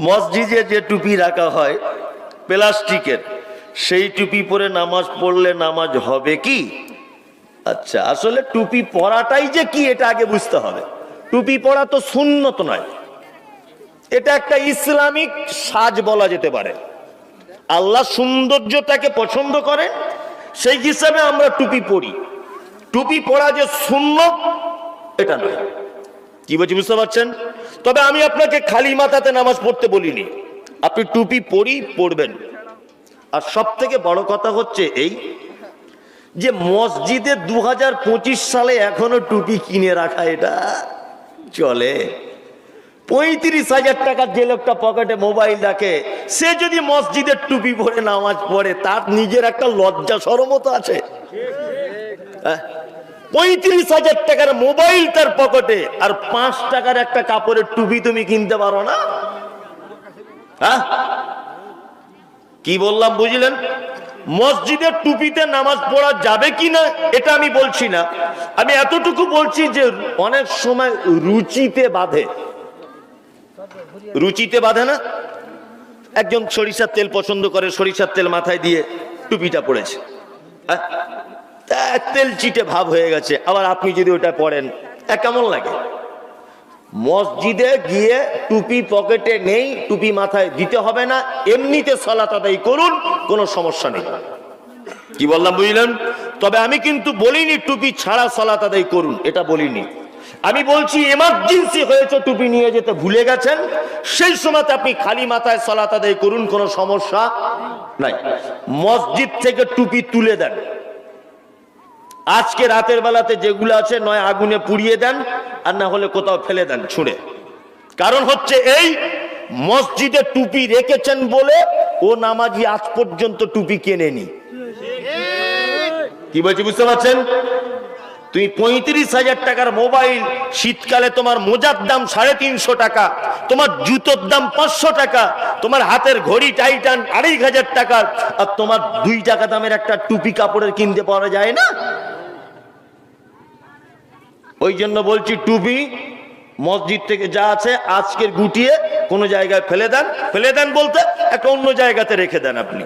মসজিদে যে টুপি রাখা হয় প্লাস্টিকের, সেই টুপি পরে নামাজ পড়লে নামাজ হবে কি? আচ্ছা, আসলে টুপি পরাটাই যে কি এটা আগে বুঝতে হবে। টুপি পরা তো সুন্নত নয়, এটা একটা ইসলামিক সাজ বলা যেতে পারে। আল্লাহ সৌন্দর্যটাকে পছন্দ করে, সেই হিসাবে আমরা টুপি পরি। টুপি পরা যে সুন্নত এটা নয়। কি বলছি বুঝতে পারছেন? তবে আমি আপনাকে খালি মাথাতে নামাজ পড়তে বলিনি, আপনি টুপি পরবেন। আর সব থেকে বড় কথা হচ্ছে এই যে মসজিদে 2025 সালে এখনো টুপি কিনে রাখা এটা চলে? 35,000 টাকার যে লোকটা পকেটে মোবাইল রাখে, সে যদি মসজিদের টুপি পরে নামাজ পড়ে, তার নিজের একটা লজ্জা শরমও তো আছে। 35,000 টাকার মোবাইল তার পকেটে, আর 5 টাকার একটা কাপড়ের টুপি তুমি কিনতে পারো না? কি বললাম বুঝলেন? মসজিদের টুপিতে নামাজ পড়া যাবে কিনা এটা আমি বলছি না, আমি এতটুকু বলছি যে অনেক সময় রুচিতে বাঁধে। রুচিতে বাঁধে না? একজন সরিষার তেল পছন্দ করে, সরিষার তেল মাথায় দিয়ে টুপিটা পড়েছে, তেল চিটে ভাব হয়ে গেছে, আবার আপনি যদি ওটা পড়েন কেমন লাগে? মসজিদে গিয়ে টুপি পকেটে নেই, টুপি মাথায় দিতে হবে না, এমনিতে সালাত আদায় করুন, কোনো সমস্যা নেই। কি বললাম বুঝলেন? তবে আমি কিন্তু বলিনি টুপি ছাড়া সালাত আদায় করুন, এটা বলিনি। আমি বলছি এমার্জেন্সি হয়েছে, টুপি নিয়ে যেতে ভুলে গেছেন, সেই সময় আপনি খালি মাথায় সালাত আদায় করুন, কোনো সমস্যা নাই। মসজিদ থেকে টুপি তুলে দেন, আজকে রাতের বেলাতে যেগুলো আছে নয় আগুনে পুড়িয়ে দেন, আর না হলে কোথাও ফেলে দেন ছুঁড়ে। কারণ হচ্ছে এই, মসজিদে টুপি রেখেছেন বলে ও নামাজি আজ পর্যন্ত টুপি কেনেনি। কি বলছি বুঝতে পারছেন? তুমি 35,000 টাকার মোবাইল, শীতকালে তোমার মোজার দাম 350 টাকা, তোমার জুতোর দাম 500 টাকা, তোমার হাতের ঘড়ি টাইটান 2,500 টাকার, আর তোমার 2 টাকা দামের একটা টুপি কাপড়ের কিনতে পাওয়া যায় না? ওই জন্য বলছি টুপি মসজিদ থেকে যা আছে আজকের গুটিয়ে কোনো জায়গায় ফেলে দেন। ফেলে দেন বলতে একটা অন্য জায়গাতে রেখে দেন আপনি।